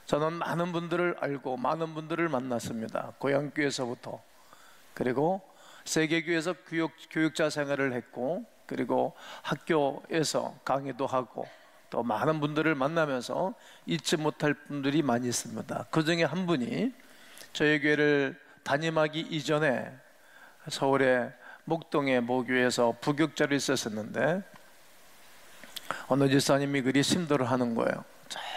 저는 많은 분들을 알고 많은 분들을 만났습니다. 고향교회에서부터, 그리고 세계교회에서 교육자 생활을 했고, 그리고 학교에서 강의도 하고, 또 많은 분들을 만나면서 잊지 못할 분들이 많이 있습니다. 그 중에 한 분이 저희 교회를 담임하기 이전에 서울의 목동의 모교에서 부교육자로 있었었는데, 어느 집사님이 그리 심도를 하는 거예요.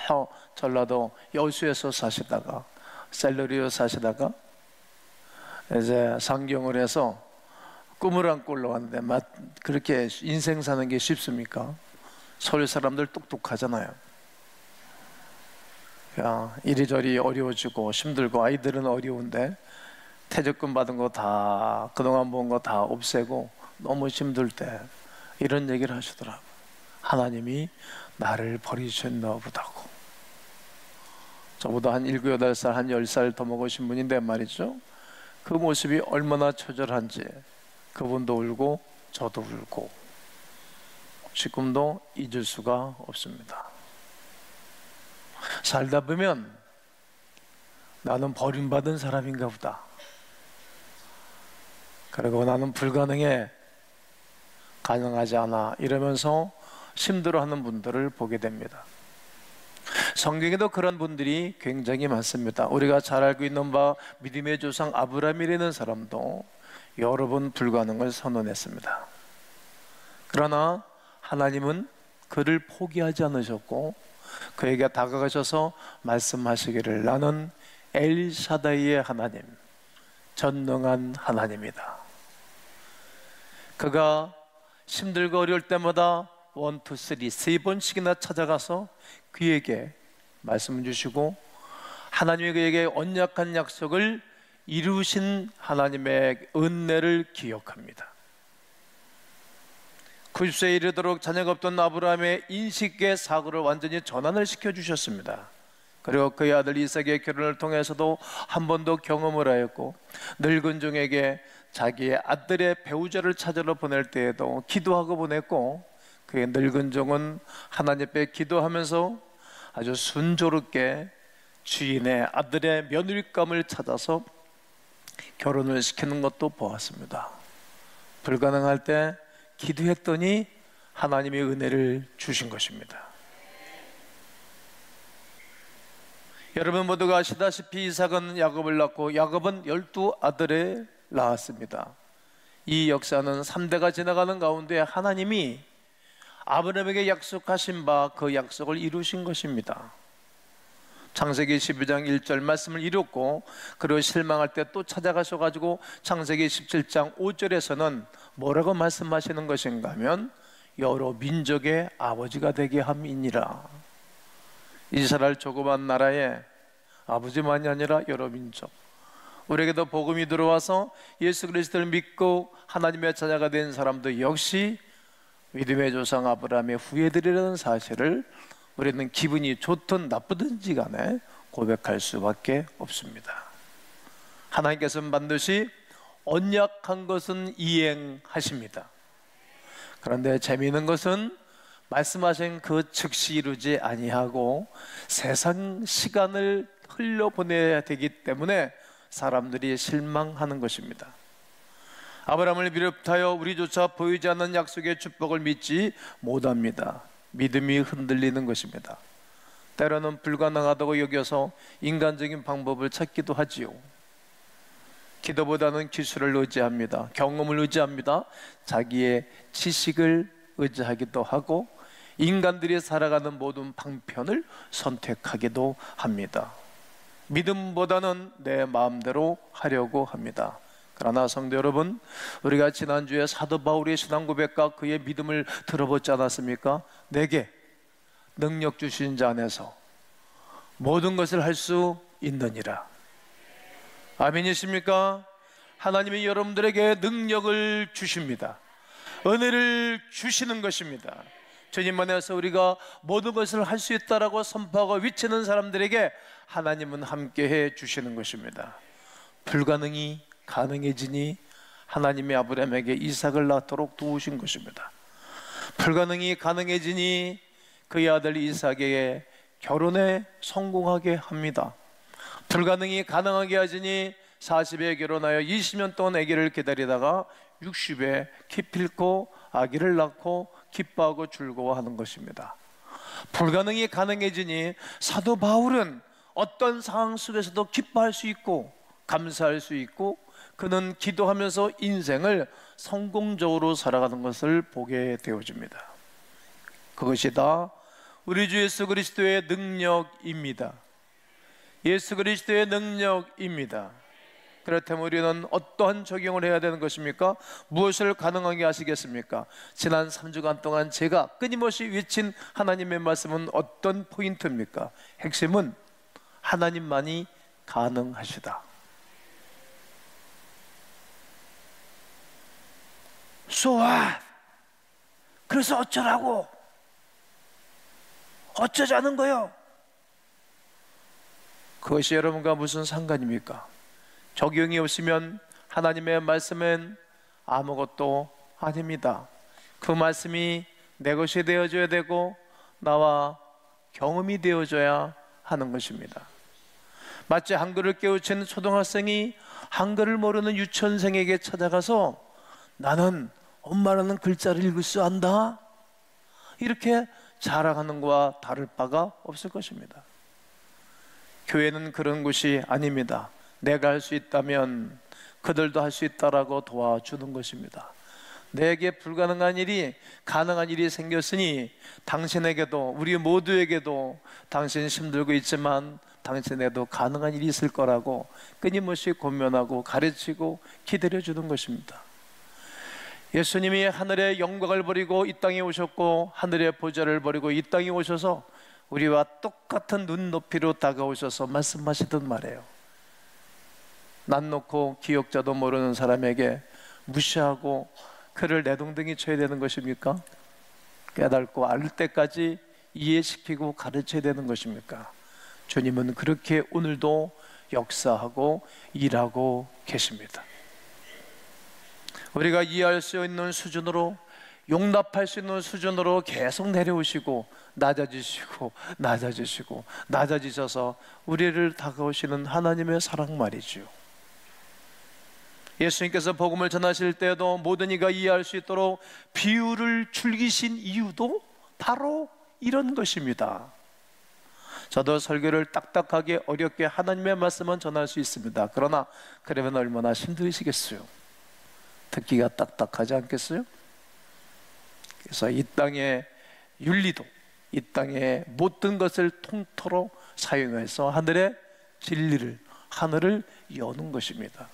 저 전라도 여수에서 사시다가, 셀러리에 사시다가 이제 상경을 해서 꿈을 안고 올라왔는데, 그렇게 인생 사는 게 쉽습니까? 서울 사람들 똑똑하잖아요. 야, 이리저리 어려워지고 힘들고, 아이들은 어려운데 퇴직금 받은 거 다, 그동안 본 거 다 없애고 너무 힘들 때 이런 얘기를 하시더라고요. 하나님이 나를 버리셨나 보다고. 저보다 한 7, 8살, 한 10살 더 먹으신 분인데 말이죠, 그 모습이 얼마나 처절한지 그분도 울고 저도 울고 지금도 잊을 수가 없습니다. 살다 보면 나는 버림받은 사람인가 보다, 그리고 나는 불가능해, 가능하지 않아, 이러면서 힘들어하는 분들을 보게 됩니다. 성경에도 그런 분들이 굉장히 많습니다. 우리가 잘 알고 있는 바 믿음의 조상 아브라함이라는 사람도 여러 번 불가능을 선언했습니다. 그러나 하나님은 그를 포기하지 않으셨고 그에게 다가가셔서 말씀하시기를, 나는 엘샤다이의 하나님, 전능한 하나님이다. 그가 힘들고 어려울 때마다 1, 2, 3, 3번씩이나 찾아가서 그에게 말씀을 주시고 하나님이 그에게 언약한 약속을 이루신 하나님의 은혜를 기억합니다. 90세에 이르도록 자녀가 없던 아브라함의 인식의 사고를 완전히 전환을 시켜주셨습니다. 그리고 그의 아들 이삭의 결혼을 통해서도 한 번 더 경험을 하였고, 늙은 종에게 자기의 아들의 배우자를 찾으러 보낼 때에도 기도하고 보냈고, 그의 늙은 종은 하나님 앞에 기도하면서 아주 순조롭게 주인의 아들의 며느리감을 찾아서 결혼을 시키는 것도 보았습니다. 불가능할 때 기도했더니 하나님의 은혜를 주신 것입니다. 여러분 모두가 아시다시피 이삭은 야곱을 낳고 야곱은 12아들을 낳았습니다. 이 역사는 3대가 지나가는 가운데 하나님이 아브라함에게 약속하신 바 그 약속을 이루신 것입니다. 창세기 12장 1절 말씀을 이뤘고, 그리고 실망할 때 또 찾아가셔가지고 창세기 17장 5절에서는 뭐라고 말씀하시는 것인가 하면, 여러 민족의 아버지가 되게 함이니라. 이스라엘 조그만 나라에 아버지만이 아니라 여러 민족, 우리에게도 복음이 들어와서 예수 그리스도를 믿고 하나님의 자녀가 된 사람도 역시 믿음의 조상 아브라함의 후예들이라는 사실을 우리는 기분이 좋든 나쁘든지 간에 고백할 수밖에 없습니다. 하나님께서는 반드시 언약한 것은 이행하십니다. 그런데 재미있는 것은 말씀하신 그 즉시 이루지 아니하고 세상 시간을 흘려보내야 되기 때문에 사람들이 실망하는 것입니다. 아브라함을 비롯하여 우리조차 보이지 않는 약속의 축복을 믿지 못합니다. 믿음이 흔들리는 것입니다. 때로는 불가능하다고 여겨서 인간적인 방법을 찾기도 하지요. 기도보다는 기술을 의지합니다. 경험을 의지합니다. 자기의 지식을 의지하기도 하고 인간들이 살아가는 모든 방편을 선택하기도 합니다. 믿음보다는 내 마음대로 하려고 합니다. 그러나 성도 여러분, 우리가 지난주에 사도 바울의 신앙 고백과 그의 믿음을 들어보지 않았습니까? 내게 능력 주신 자 안에서 모든 것을 할 수 있느니라. 아멘이십니까? 하나님이 여러분들에게 능력을 주십니다. 은혜를 주시는 것입니다. 주님 안에서 우리가 모든 것을 할 수 있다라고 선포하고 외치는 사람들에게 하나님은 함께해 주시는 것입니다. 불가능이 가능해지니 하나님이 아브라함에게 이삭을 낳도록 도우신 것입니다. 불가능이 가능해지니 그의 아들 이삭에게 결혼에 성공하게 합니다. 불가능이 가능하게 하시니 40에 결혼하여 20년 동안 아기를 기다리다가 60에 기필코 아기를 낳고 기뻐하고 즐거워하는 것입니다. 불가능이 가능해지니 사도 바울은 어떤 상황 속에서도 기뻐할 수 있고 감사할 수 있고 그는 기도하면서 인생을 성공적으로 살아가는 것을 보게 되어집니다. 그것이 다 우리 주 예수 그리스도의 능력입니다. 예수 그리스도의 능력입니다. 그렇다면 우리는 어떠한 적용을 해야 되는 것입니까? 무엇을 가능하게 하시겠습니까? 지난 3주간 동안 제가 끊임없이 외친 하나님의 말씀은 어떤 포인트입니까? 핵심은 하나님만이 가능하시다. So what? 그래서 어쩌라고? 어쩌자는 거요? 그것이 여러분과 무슨 상관입니까? 적용이 없으면 하나님의 말씀은 아무것도 아닙니다. 그 말씀이 내 것이 되어줘야 되고 나와 경험이 되어줘야 하는 것입니다. 마치 한글을 깨우친 초등학생이 한글을 모르는 유치원생에게 찾아가서 나는 엄마라는 글자를 읽을 수 안다 이렇게 자랑하는 것과 다를 바가 없을 것입니다. 교회는 그런 곳이 아닙니다. 내가 할 수 있다면 그들도 할 수 있다라고 도와주는 것입니다. 내게 불가능한 일이 가능한 일이 생겼으니 당신에게도 우리 모두에게도 당신 힘들고 있지만 당신에게도 가능한 일이 있을 거라고 끊임없이 권면하고 가르치고 기다려주는 것입니다. 예수님이 하늘의 영광을 버리고 이 땅에 오셨고 하늘의 보좌를 버리고 이 땅에 오셔서 우리와 똑같은 눈높이로 다가오셔서 말씀하시던 말이에요. 난 놓고 기억자도 모르는 사람에게 무시하고 그를 내동댕이 쳐야 되는 것입니까? 깨닫고 알 때까지 이해시키고 가르쳐야 되는 것입니까? 주님은 그렇게 오늘도 역사하고 일하고 계십니다. 우리가 이해할 수 있는 수준으로 용납할 수 있는 수준으로 계속 내려오시고 낮아지시고 낮아지시고 낮아지셔서 우리를 다가오시는 하나님의 사랑 말이죠. 예수님께서 복음을 전하실 때에도 모든 이가 이해할 수 있도록 비유를 즐기신 이유도 바로 이런 것입니다. 저도 설교를 딱딱하게 어렵게 하나님의 말씀은 전할 수 있습니다. 그러나 그러면 얼마나 힘드시겠어요? 듣기가 딱딱하지 않겠어요? 그래서 이 땅의 윤리도 이 땅의 모든 것을 통틀어 사용해서 하늘의 진리를 하늘을 여는 것입니다.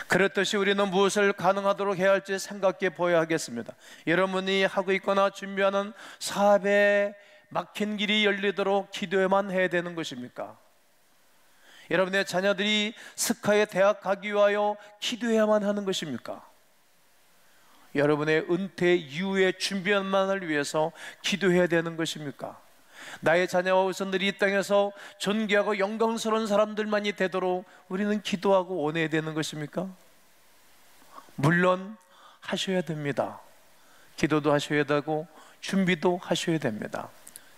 그렇듯이 우리는 무엇을 가능하도록 해야 할지 생각해 보아야 하겠습니다. 여러분이 하고 있거나 준비하는 사업에 막힌 길이 열리도록 기도에만 해야 되는 것입니까? 여러분의 자녀들이 스카의 대학 가기 위하여 기도해야만 하는 것입니까? 여러분의 은퇴 이후의 준비만을 위해서 기도해야 되는 것입니까? 나의 자녀와 후손들이 이 땅에서 존귀하고 영광스러운 사람들만이 되도록 우리는 기도하고 원해야 되는 것입니까? 물론 하셔야 됩니다. 기도도 하셔야 되고 준비도 하셔야 됩니다.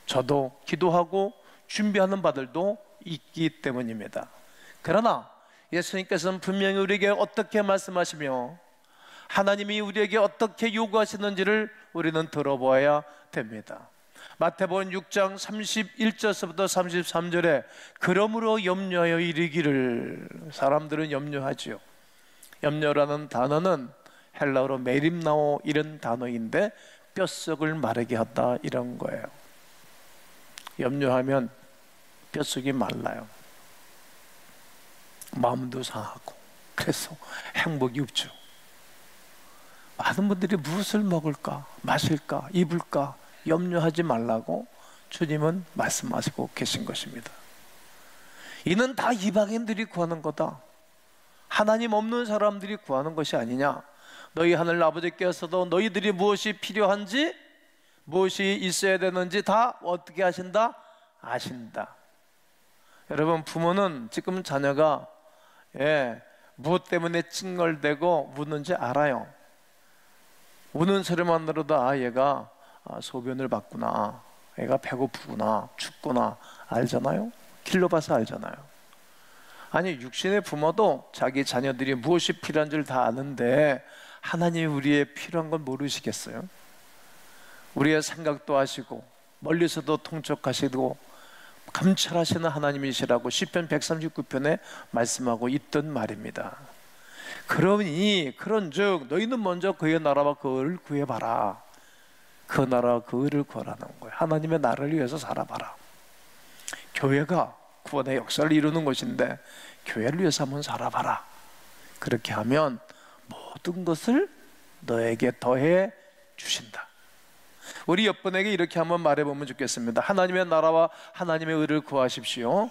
저도 기도하고 준비하는 바들도 있기 때문입니다. 그러나 예수님께서는 분명히 우리에게 어떻게 말씀하시며 하나님이 우리에게 어떻게 요구하시는지를 우리는 들어보아야 됩니다. 마태복음 6장 31절부터 33절에 그러므로 염려하여 이르기를, 사람들은 염려하지요. 염려라는 단어는 헬라어로 메림나오 이런 단어인데 뼛속을 마르게 하다 이런 거예요. 염려하면 뼛속이 말라요. 마음도 상하고 그래서 행복이 없죠. 많은 분들이 무엇을 먹을까 마실까 입을까 염려하지 말라고 주님은 말씀하시고 계신 것입니다. 이는 다 이방인들이 구하는 거다. 하나님 없는 사람들이 구하는 것이 아니냐. 너희 하늘 아버지께서도 너희들이 무엇이 필요한지 무엇이 있어야 되는지 다 어떻게 하신다? 아신다. 여러분, 부모는 지금 자녀가 무엇 때문에 찡얼대고 우는지 알아요. 우는 소리만 들어도 얘가 소변을 봤구나, 애가 배고프구나, 춥구나 알잖아요. 길러봐서 알잖아요. 아니, 육신의 부모도 자기 자녀들이 무엇이 필요한 줄 다 아는데 하나님이 우리의 필요한 건 모르시겠어요? 우리의 생각도 하시고 멀리서도 통촉하시고 감찰하시는 하나님이시라고 시편 139편에 말씀하고 있던 말입니다. 그러니 그런즉 너희는 먼저 그의 나라와 그 의를 구해봐라. 그 나라와 그 의를 구하라는 거예요. 하나님의 나라를 위해서 살아봐라. 교회가 구원의 역사를 이루는 것인데 교회를 위해서 한번 살아봐라. 그렇게 하면 모든 것을 너에게 더해 주신다. 우리 옆분에게 이렇게 한번 말해보면 좋겠습니다. 하나님의 나라와 하나님의 의를 구하십시오.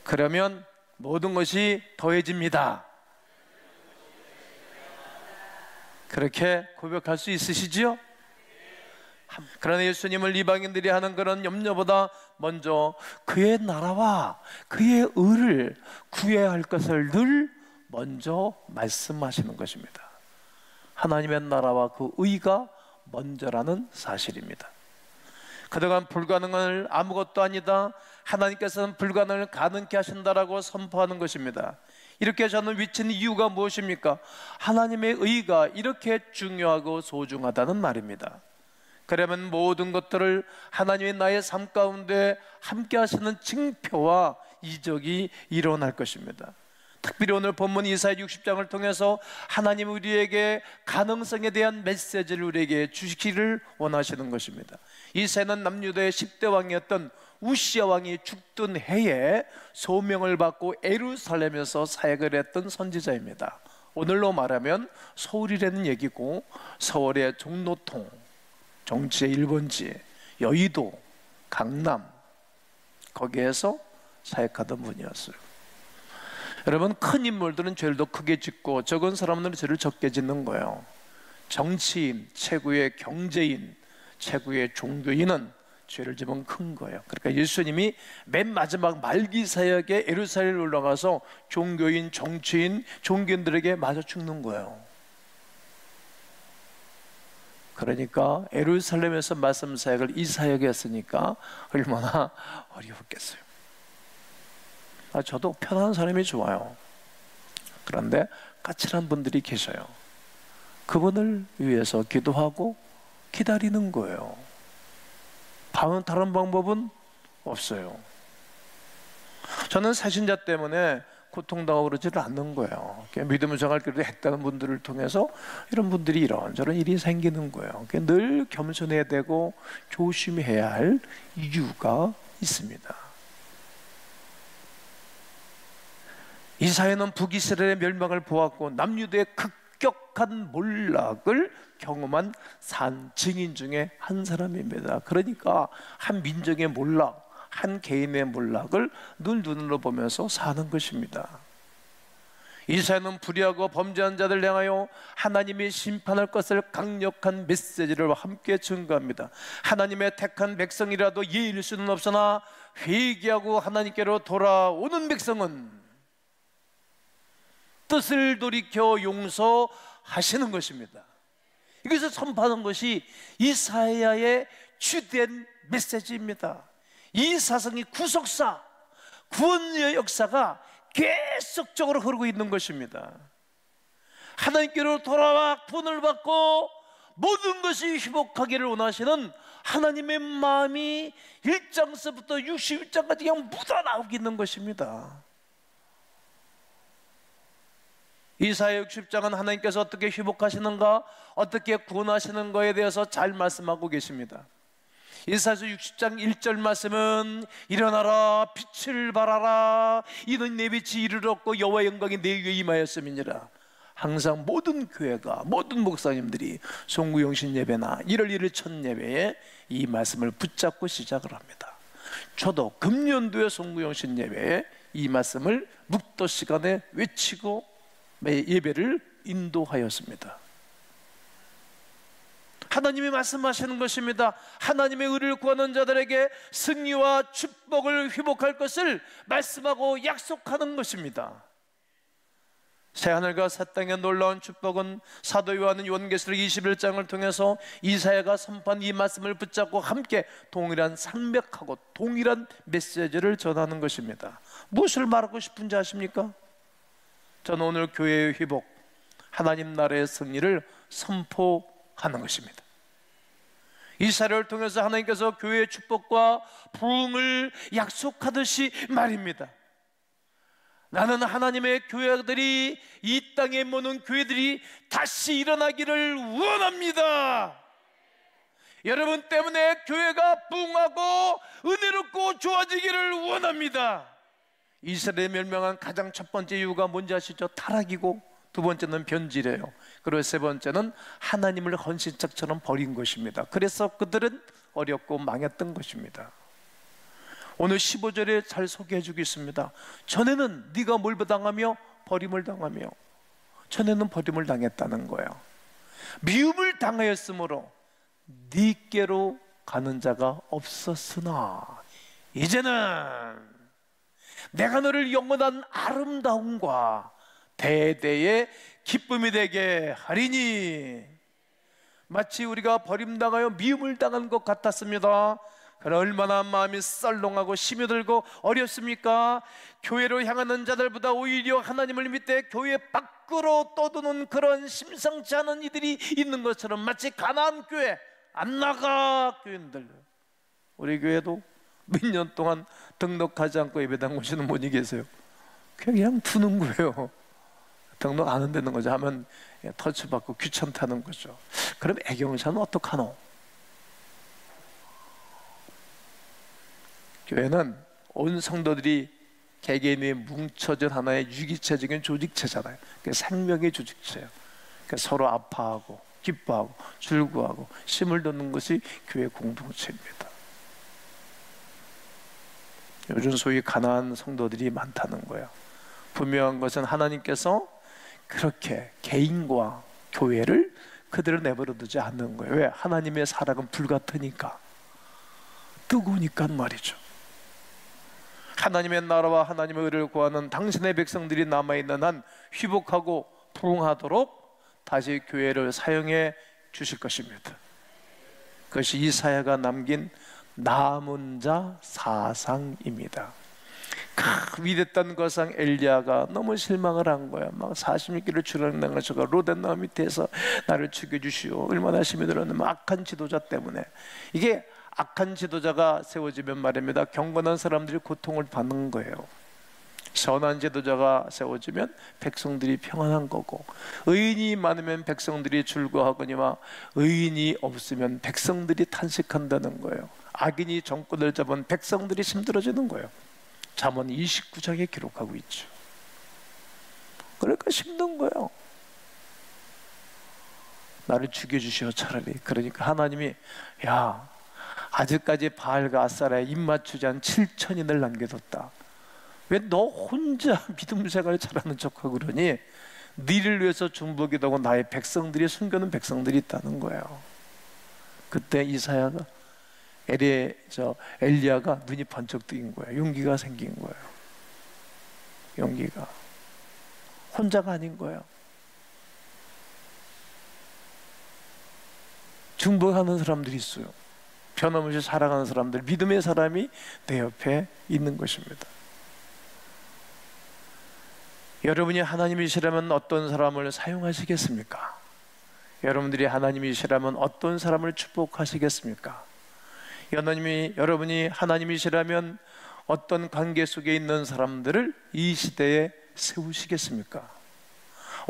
그러면 모든 것이 더해집니다. 그렇게 고백할 수 있으시지요? 그러나 예수님을 이방인들이 하는 그런 염려보다 먼저 그의 나라와 그의 의를 구해야 할 것을 늘 먼저 말씀하시는 것입니다. 하나님의 나라와 그 의가 먼저라는 사실입니다. 그동안 불가능을 아무것도 아니다, 하나님께서는 불가능을 가능케 하신다라고 선포하는 것입니다. 이렇게 저는 외치는 이유가 무엇입니까? 하나님의 의가 이렇게 중요하고 소중하다는 말입니다. 그러면 모든 것들을 하나님의 나의 삶 가운데 함께 하시는 징표와 이적이 일어날 것입니다. 특별히 오늘 본문 이사야 60장을 통해서 하나님 우리에게 가능성에 대한 메시지를 우리에게 주시기를 원하시는 것입니다. 이사야는 남유다의 10대 왕이었던 우시야 왕이 죽던 해에 소명을 받고 예루살렘에서 사역을 했던 선지자입니다. 오늘로 말하면 서울이라는 얘기고, 서울의 종로통, 정치의 1번지, 여의도, 강남, 거기에서 사역하던 분이었어요. 여러분, 큰 인물들은 죄를 더 크게 짓고 적은 사람들은 죄를 적게 짓는 거예요. 정치인, 최고의 경제인, 최고의 종교인은 죄를 지면 큰 거예요. 그러니까 예수님이 맨 마지막 말기 사역에 예루살렘에 올라가서 종교인, 정치인, 종교인들에게 맞아 죽는 거예요. 그러니까 예루살렘에서 말씀 사역을 이 사역에 했으니까 얼마나 어려웠겠어요. 저도 편한 사람이 좋아요. 그런데 까칠한 분들이 계셔요. 그분을 위해서 기도하고 기다리는 거예요. 다른 방법은 없어요. 저는 사신자 때문에 고통당하고 그러지를 않는 거예요. 믿음을 정할 길을 했다는 분들을 통해서 이런 분들이 이런저런 일이 생기는 거예요. 늘 겸손해야 되고 조심해야 할 이유가 있습니다. 이사야는 북이스라엘의 멸망을 보았고 남유다의 급격한 몰락을 경험한 산 증인 중에 한 사람입니다. 그러니까 한 민족의 몰락, 한 개인의 몰락을 늘 눈으로 보면서 사는 것입니다. 이사야는 불의하고 범죄한 자들 향하여 하나님이 심판할 것을 강력한 메시지를 함께 증거합니다. 하나님의 택한 백성이라도 예일 수는 없으나 회개하고 하나님께로 돌아오는 백성은 뜻을 돌이켜 용서하시는 것입니다. 이것을 선포하는 것이 이사야의 주된 메시지입니다. 이 사성이 구속사, 구원의 역사가 계속적으로 흐르고 있는 것입니다. 하나님께로 돌아와 구원을 받고 모든 것이 회복하기를 원하시는 하나님의 마음이 1장서부터 61장까지 그냥 묻어나오고 있는 것입니다. 이사야 60장은 하나님께서 어떻게 회복하시는가, 어떻게 구원하시는 거에 대해서 잘 말씀하고 계십니다. 이사야서 60장 1절 말씀은 일어나라 빛을 발하라 이는 내 빛이 이를 얻고 여호와의 영광이 내 위에 임하였음이니라. 항상 모든 교회가, 모든 목사님들이 송구영신 예배나 1월 1일 첫 예배에 이 말씀을 붙잡고 시작을 합니다. 저도 금년도의 송구영신 예배에 이 말씀을 묵도 시간에 외치고 예배를 인도하였습니다. 하나님이 말씀하시는 것입니다. 하나님의 의를 구하는 자들에게 승리와 축복을 회복할 것을 말씀하고 약속하는 것입니다. 새하늘과 새 땅의 놀라운 축복은 사도 요한은 요한계시록 21장을 통해서 이사야가 선포한 이 말씀을 붙잡고 함께 동일한 상맥하고 동일한 메시지를 전하는 것입니다. 무엇을 말하고 싶은지 아십니까? 저는 오늘 교회의 회복, 하나님 나라의 승리를 선포하는 것입니다. 이 사례를 통해서 하나님께서 교회의 축복과 부흥을 약속하듯이 말입니다. 나는 하나님의 교회들이, 이 땅에 모는 교회들이 다시 일어나기를 원합니다. 여러분 때문에 교회가 부흥하고 은혜롭고 좋아지기를 원합니다. 이스라엘이 멸망한 가장 첫 번째 이유가 뭔지 아시죠? 타락이고, 두 번째는 변질이에요. 그리고 세 번째는 하나님을 헌신짝처럼 버린 것입니다. 그래서 그들은 어렵고 망했던 것입니다. 오늘 15절에 잘 소개해 주겠습니다. 전에는 네가 뭘 당하며? 버림을 당하며. 전에는 버림을 당했다는 거예요. 미움을 당하였으므로 네께로 가는 자가 없었으나 이제는 내가 너를 영원한 아름다움과 대대의 기쁨이 되게 하리니. 마치 우리가 버림당하여 미움을 당한 것 같았습니다. 그러나 얼마나 마음이 썰렁하고 심이 들고 어렵습니까? 교회로 향하는 자들보다 오히려 하나님을 믿되 교회 밖으로 떠도는 그런 심상치 않은 이들이 있는 것처럼, 마치 가나안 교회 안 나가 교인들, 우리 교회도 몇 년 동안 등록하지 않고 예배당 오시는 분이 계세요. 그냥 두는 거예요. 등록 안 한다는 거죠. 하면 터치받고 귀찮다는 거죠. 그럼 애경사는 어떡하노? 교회는 온 성도들이 개개인이 뭉쳐진 하나의 유기체적인 조직체잖아요. 생명의 조직체예요. 서로 아파하고 기뻐하고 즐거워하고 힘을 돋는 것이 교회 공동체입니다. 요즘 소위 가난한 성도들이 많다는 거예요. 분명한 것은 하나님께서 그렇게 개인과 교회를 그대로 내버려 두지 않는 거예요. 왜? 하나님의 사랑은 불같으니까, 뜨거우니까 말이죠. 하나님의 나라와 하나님의 의를 구하는 당신의 백성들이 남아있는 한 회복하고 부흥하도록 다시 교회를 사용해 주실 것입니다. 그것이 이사야가 남긴 남은 자 사상입니다. 위대한 거상 엘리야가 너무 실망을 한 거야. 막 40일길을 출행하는 저가 로덴나무 밑에서 나를 죽여주시오. 얼마나 힘이 들었는데 악한 지도자 때문에. 이게 악한 지도자가 세워지면 말입니다, 경건한 사람들이 고통을 받는 거예요. 선한 지도자가 세워지면 백성들이 평안한 거고, 의인이 많으면 백성들이 즐거워하거니와 의인이 없으면 백성들이 탄식한다는 거예요. 악인이 정권을 잡은 백성들이 힘들어지는 거예요. 잠언 29장에 기록하고 있죠. 그러니까 힘든 거예요. 나를 죽여주시오 차라리. 그러니까 하나님이, 야, 아직까지 바알과 아사라에 입맞추지 않은 7천인을 남겨뒀다. 왜 너 혼자 믿음 생활을 잘하는 척하고 그러니? 너를 위해서 중보기도 하고 나의 백성들이, 숨겨놓은 백성들이 있다는 거예요. 그때 이사야가 엘리야가 눈이 번쩍 뜨인 거예요. 용기가 생긴 거예요. 용기가. 혼자가 아닌 거예요. 중보하는 사람들이 있어요. 변함없이 살아가는 사람들, 믿음의 사람이 내 옆에 있는 것입니다. 여러분이 하나님이시라면 어떤 사람을 사용하시겠습니까? 여러분들이 하나님이시라면 어떤 사람을 축복하시겠습니까? 여러분이 하나님이시라면 어떤 관계 속에 있는 사람들을 이 시대에 세우시겠습니까?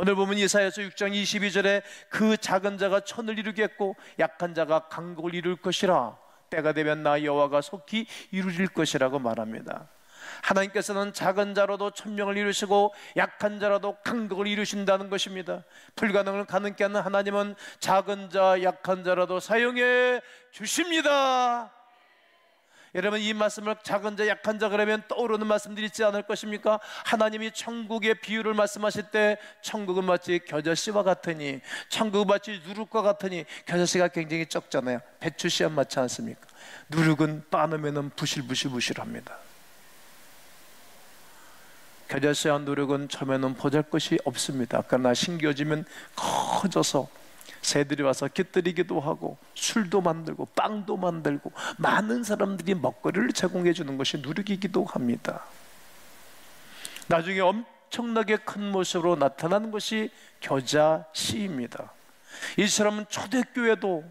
오늘 보면 이사야서 6장 22절에 그 작은 자가 천을 이루겠고 약한 자가 강국을 이룰 것이라. 때가 되면 나 여호와가 속히 이루실 것이라고 말합니다. 하나님께서는 작은 자로도 천명을 이루시고 약한 자라도 강국을 이루신다는 것입니다. 불가능을 가능케 하는 하나님은 작은 자, 약한 자라도 사용해 주십니다. 여러분, 이 말씀을 작은 자, 약한 자 그러면 떠오르는 말씀들이 있지 않을 것입니까? 하나님이 천국의 비유를 말씀하실 때 천국은 마치 겨자씨와 같으니, 천국은 마치 누룩과 같으니, 겨자씨가 굉장히 적잖아요. 배추 씨앗 맞지 않습니까? 누룩은 빠놓으면 부실부실부실합니다. 겨자씨와 누룩은 처음에는 보잘것이 없습니다. 그러나 심겨지면 커져서 새들이 와서 깃들이기도 하고 술도 만들고 빵도 만들고 많은 사람들이 먹거리를 제공해 주는 것이 누룩이기도 합니다. 나중에 엄청나게 큰 모습으로 나타나는 것이 겨자씨입니다. 이처럼 초대교회도,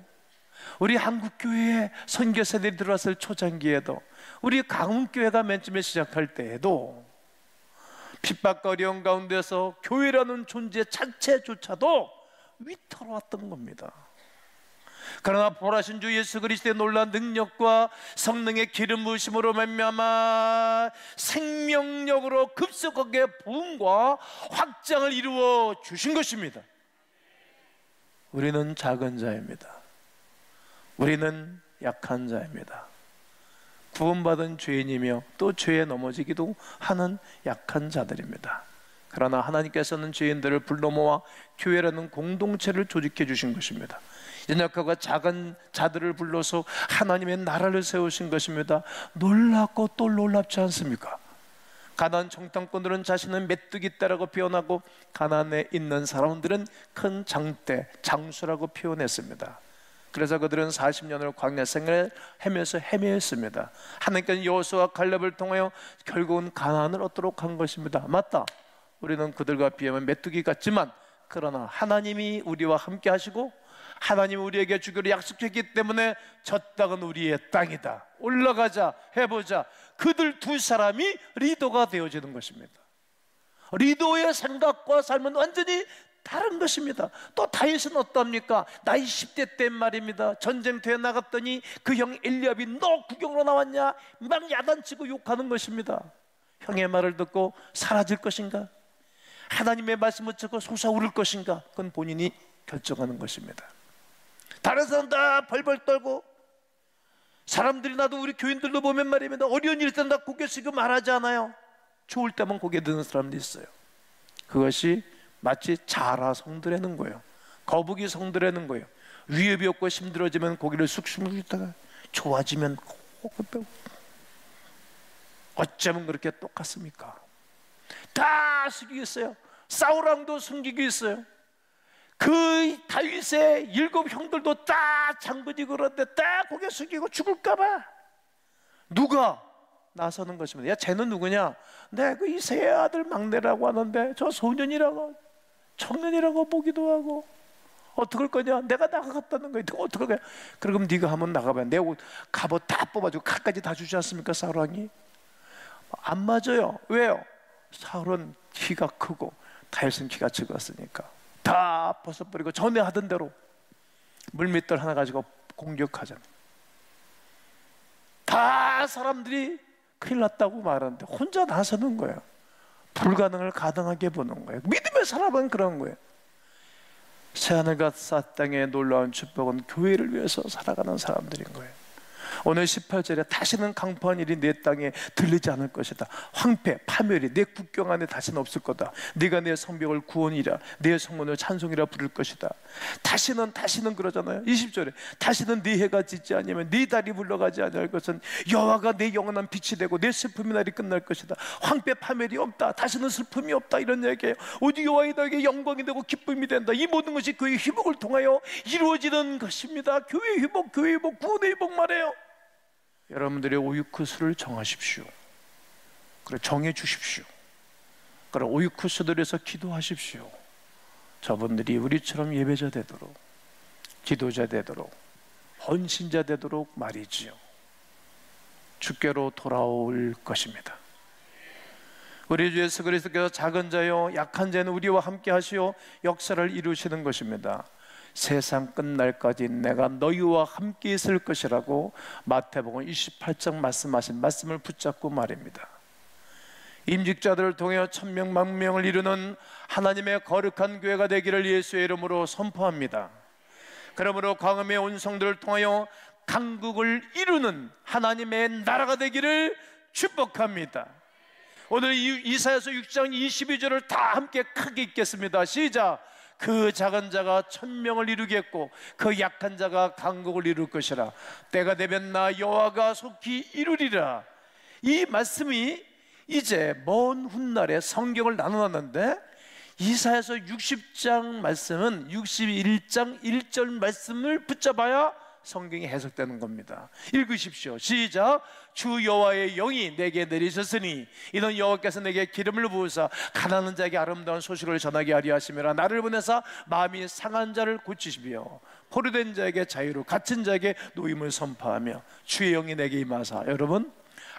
우리 한국교회에 선교사들이 들어왔을 초창기에도, 우리 강원교회가 맨 처음에 시작할 때에도 핍박과 어려운 가운데서 교회라는 존재 자체조차도 위태로웠던 겁니다. 그러나 부활하신 주 예수 그리스도의 놀라운 능력과 성령의 기름 부으심으로 말미암아 생명력으로 급속하게 부흥과 확장을 이루어 주신 것입니다. 우리는 작은 자입니다. 우리는 약한 자입니다. 구원받은 죄인이며 또 죄에 넘어지기도 하는 약한 자들입니다. 그러나 하나님께서는 죄인들을 불러 모아 교회라는 공동체를 조직해 주신 것입니다. 연약하고 작은 자들을 불러서 하나님의 나라를 세우신 것입니다. 놀랍고 또 놀랍지 않습니까? 가나안 정탐꾼들은 자신은 메뚜기 떼라고 표현하고, 가나안에 있는 사람들은 큰 장대, 장수라고 표현했습니다. 그래서 그들은 40년을 광야 생활을 하면서 헤매었습니다. 하나님께서는 여호수아와 갈렙을 통하여 결국은 가나안을 얻도록 한 것입니다. 맞다, 우리는 그들과 비하면 메뚜기 같지만, 그러나 하나님이 우리와 함께 하시고 하나님이 우리에게 주기로 약속했기 때문에 저 땅은 우리의 땅이다, 올라가자, 해보자, 그들 두 사람이 리더가 되어지는 것입니다. 리더의 생각과 삶은 완전히 다른 것입니다. 또 다윗은 어떻습니까? 나이 10대 때 말입니다. 전쟁터에 나갔더니 그 형 엘리압이 너 구경으로 나왔냐? 막 야단치고 욕하는 것입니다. 형의 말을 듣고 사라질 것인가? 하나님의 말씀을 듣고 솟아오를 것인가? 그건 본인이 결정하는 것입니다. 다른 사람 다 벌벌 떨고, 사람들이, 나도 우리 교인들도 보면 말입니다, 어려운 일 때는 다 고개 숙이고 말하지 않아요. 좋을 때만 고개 드는 사람도 있어요. 그것이 마치 자라 성들에는 거예요. 거북이 성들에는 거예요. 위협이 없고 힘들어지면 고개를 쑥쑥 있다가 좋아지면 고개 빼고. 어쩌면 그렇게 똑같습니까? 다 숙이겠어요. 사울왕도 숨기고 있어요. 그 다윗의 7 형들도 다 장군이고 그런데 다 고개 숙이고 죽을까봐 누가 나서는 것입니다. 야, 쟤는 누구냐? 내 그 이세의 아들 막내라고 하는데 저 소년이라고, 청년이라고 보기도 하고, 어떡할 거냐? 내가 나가겠다는 거야. 내가 어떡할 거야? 그럼 네가 한번 나가봐. 내 옷, 갑옷 다 뽑아주고 칼까지 다 주지 않습니까? 사울왕이 안 맞아요. 왜요? 사울은 키가 크고 다윗은 키가 적었으니까 다 벗어버리고 전에 하던 대로 물밑돌 하나 가지고 공격하잖아요. 다 사람들이 큰일 났다고 말하는데 혼자 나서는 거예요. 불가능을 가능하게 보는 거예요. 믿음의 사람은 그런 거예요. 새하늘과 새 땅의 놀라운 축복은 교회를 위해서 살아가는 사람들인 거예요. 오늘 18절에 다시는 강포한 일이 내 땅에 들리지 않을 것이다. 황폐, 파멸이 내 국경 안에 다시는 없을 거다. 네가 내 성벽을 구원이라, 내 성문을 찬송이라 부를 것이다. 다시는 그러잖아요. 20절에 다시는 네 해가 짓지 아니하면 네 달이 물러가지 아니할 것은 여호와가 내 영원한 빛이 되고 내 슬픔의 날이 끝날 것이다. 황폐, 파멸이 없다. 다시는 슬픔이 없다. 이런 얘기예요. 오직 여호와의 너에게 영광이 되고 기쁨이 된다. 이 모든 것이 그의 회복을 통하여 이루어지는 것입니다. 교회의 회복, 구원의 회복 말이에요. 여러분들의 오유쿠스를 정하십시오. 그래, 정해 주십시오. 그래, 오유쿠스들에서 기도하십시오. 저분들이 우리처럼 예배자 되도록, 기도자 되도록, 헌신자 되도록 말이지요. 주께로 돌아올 것입니다. 우리 주 예수 그리스도께서 작은 자요 약한 자는 우리와 함께 하시어 역사를 이루시는 것입니다. 세상 끝날까지 내가 너희와 함께 있을 것이라고 마태복음 28장 말씀하신 말씀을 붙잡고 말입니다. 임직자들을 통해 1000명, 10,000명을 이루는 하나님의 거룩한 교회가 되기를 예수의 이름으로 선포합니다. 그러므로 광음의 온성들을 통하여 강국을 이루는 하나님의 나라가 되기를 축복합니다. 오늘 이사야서 6장 22절을 다 함께 크게 읽겠습니다. 시작. 그 작은 자가 1000명을 이루겠고 그 약한 자가 강국을 이룰 것이라. 때가 되면 나 여호와가 속히 이루리라. 이 말씀이 이제 먼 훗날에 성경을 나눠놨는데 이사야서 60장 말씀은 61장 1절 말씀을 붙잡아야 성경이 해석되는 겁니다. 읽으십시오. 시작. 주 여호와의 영이 내게 내리셨으니 이는 여호와께서 내게 기름을 부으사 가난한 자에게 아름다운 소식을 전하게 하려 하심이라. 나를 보내사 마음이 상한 자를 고치시며 포로된 자에게 자유로 갇힌 자에게 노임을 선포하며 주의 영이 내게 임하사. 여러분,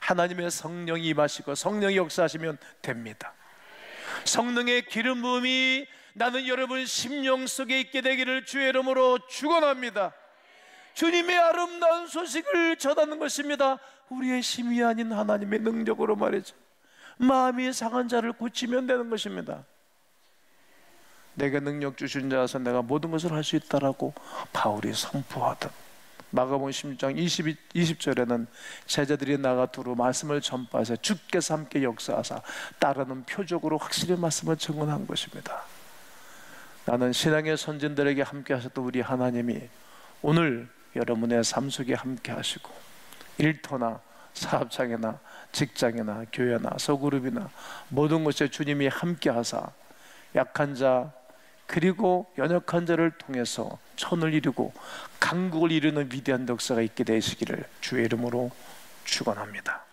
하나님의 성령이 임하시고 성령이 역사하시면 됩니다. 성령의 기름 부음이 나는 여러분 심령 속에 있게 되기를 주의 이름으로 축원합니다. 주님의 아름다운 소식을 전하는 것입니다. 우리의 힘이 아닌 하나님의 능력으로 말이죠. 마음이 상한 자를 고치면 되는 것입니다. 내게 능력 주신 자라서 내가 모든 것을 할 수 있다라고 바울이 선포하던 마가복음 16장 20절에는 제자들이 나가 두루 말씀을 전파하사 주께서 함께 역사하사 따르는 표적으로 확실히 말씀을 증언한 것입니다. 나는 신앙의 선진들에게 함께 하셨던 우리 하나님이 오늘 여러분의 삶 속에 함께 하시고 일터나 사업장이나 직장이나 교회나 소그룹이나 모든 곳에 주님이 함께 하사 약한 자 그리고 연약한 자를 통해서 천을 이루고 강국을 이루는 위대한 역사가 있게 되시기를 주의 이름으로 축원합니다.